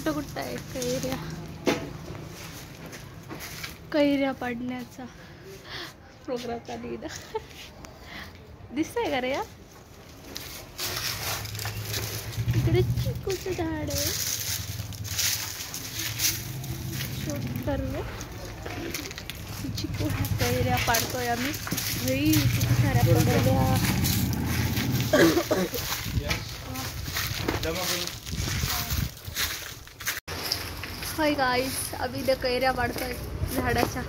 कुठं कुठं आहे कैऱ्या पाडण्याचा प्रोग्राम चालू आहे. दिसतंय का रे या इकडे चिकूचं झाड आहे. शोध सर्व चिकू कैऱ्या पाडतोय आम्ही. किती साऱ्या पडल्या. हाय गाईस, आम्ही इथे कैऱ्या पाडतोय झाडाच्या.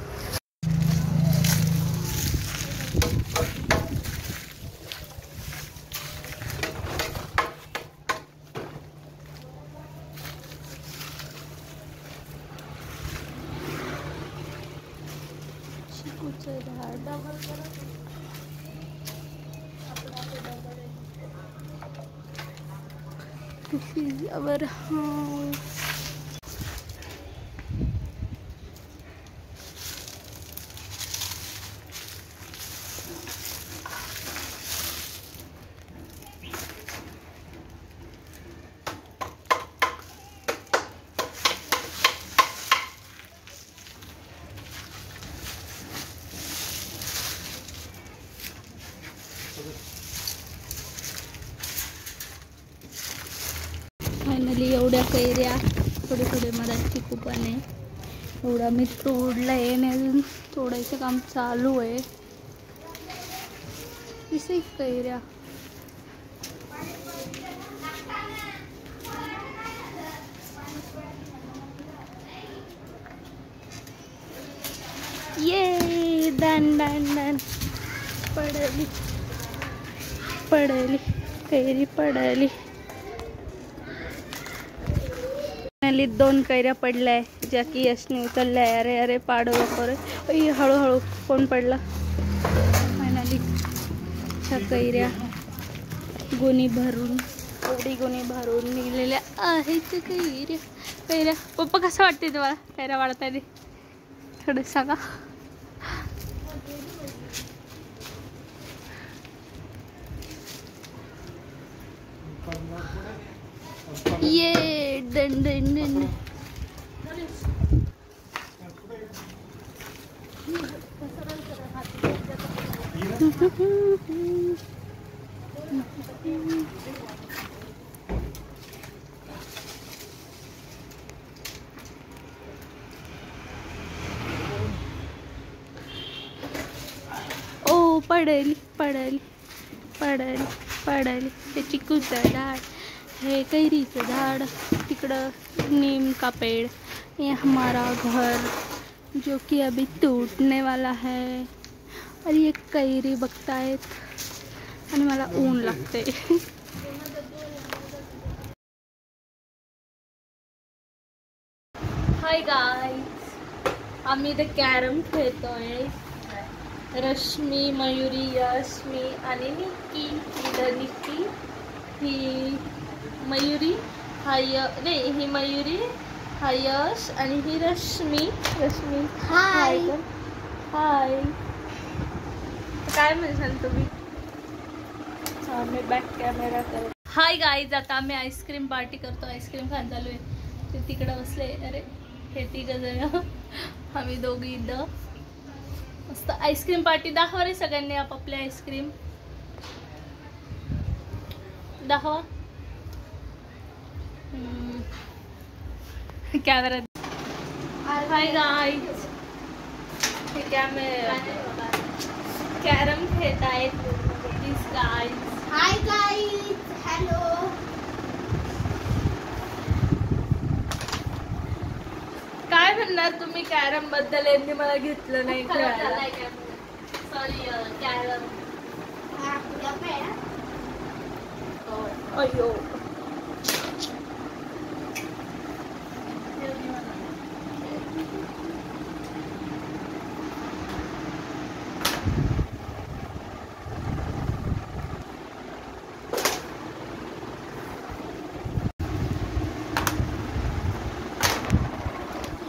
चिकूचं झाड This is our house. Finally एवढ्या कैऱ्या थोडे थोडे मधात चिकू पण आहे. एवढा मी तोडलाय आणि अजून तोडायचं काम चालू आहे. दिसे कैऱ्या ये दान दान दान पडली पडली कैरी पडली. दोन कैऱ्या पडल्या ज्या की यशने उचलल्या. अरे अरे पाडो वगैरे हळूहळू कोण पडला. फायनली ह्या कैऱ्या गोणी भरून एवढी गोणी भरून निघलेल्या आहेत कैऱ्या. पप्पा कसं वाटते तुम्हाला कैऱ्या वाढताना थोडं सांगा. ये डन डन डन ओ पडली पडली पडली पडली. हे चिकूचं झाड, है कैरीचं झाड, तिकडं नीम का पेड़. ये हमारा घर जो कि अभी टूटने वाला है. और ये कैरी बघतायत आणि मला ऊन लागते. हाय गाईज, आम्ही इथे कॅरम खेळतोय. रश्मी, मयुरी, यशमी आणि निक्की. इथं निक्की, ही मयुरी, नाही ही मयुरी, हा यश आणि ही रश्मी. रश्मी हाय हाय. काय म्हणसान तुम्ही. हा मी बॅक कॅमेरा करत. हाय गाईज, आता आम्ही आईस्क्रीम पार्टी करतो. आईस्क्रीम खान चालू आहे. ते तिकडं बसले. अरे हे तिघं जण, आम्ही दोघी इथं मस्त आईस्क्रीम पार्टी. दाखवा रे सगळ्यांनी आपापल्या आईस्क्रीम दाखवा. कॅमेरा. हाय गाईज, हे कॅरम खेळत आहेत. Please guys. Hi guys, hello. काय म्हणणार तुम्ही कॅरम बद्दल. यांनी मला घेतलं नाही खेळायला. Sorry carrom. अयो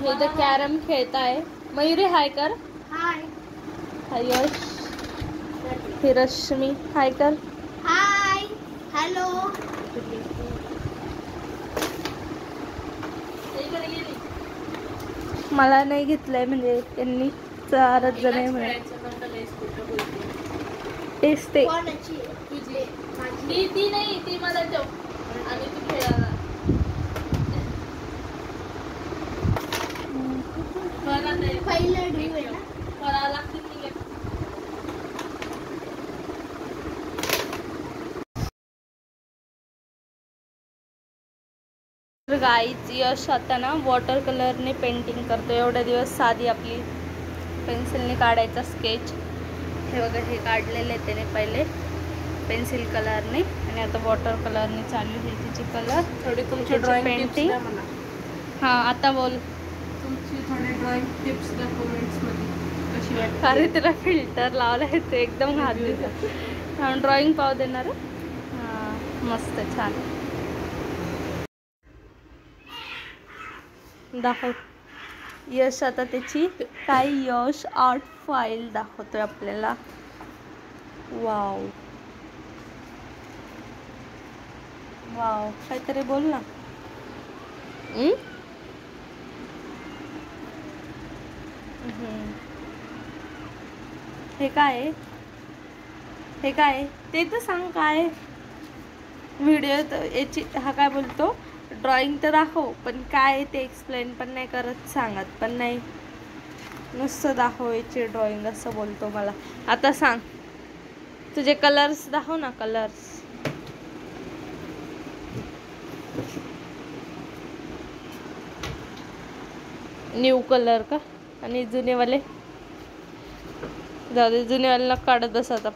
हे इथं कॅरम खेळताय. मयुरी हाय कर. हाय. हाय यश. ही रश्मी हाय कर. Hi hello. मम्मीकडे गेली. मला नाही घेतलंय म्हणजे त्यांनी 4 जण आहे म्हणे. तेच ते कोणाची आहे? तुझी. ती नाही, ती मला ठेव आणि तू खेळायला. पहिला ड्रीम आहे ना. करावं लागते ती. गाईच यश आता ना वॉटर कलरने पेंटिंग करतो. एवढे दिवस साधी आपली पेन्सिलने काढायचा स्केच. हे बघा, हे काढलेले आहे त्याने पहिले पेन्सिल कलरने आणि आता वॉटर कलरने चालू आहे तिची कलर. थोडी तुमची ड्रॉइंग पेंटिंग. हां, आता बोल. तुमची थोडी ड्रॉइंग टिप्स द्या कमेंट्समध्ये कशी वाटते. अरे तिला फिल्टर लावला आहे ते एकदम घातली. ड्रॉइंग पाव देणार. हां, मस्त छान दाखव. यश आता त्याची काय यश आर्ट फाईल दाखवतोय आपल्याला. वाव वाव, काहीतरी बोल ना. हे काय आहे? हे काय आहे ते तर सांग. काय व्हिडिओ याची हा काय बोलतो, ड्रॉइंग तर दाखव पण काय आहे ते एक्सप्लेन पण नाही करत, सांगत पण नाही, नुसतं दाखवायची ड्रॉइंग असं बोलतो मला. आता सांग, तुझे कलर्स दाखव ना. कलर्स न्यू कलर का आणि जुनेवाले? जाऊ दे, जुनेवाले काढत बस आता.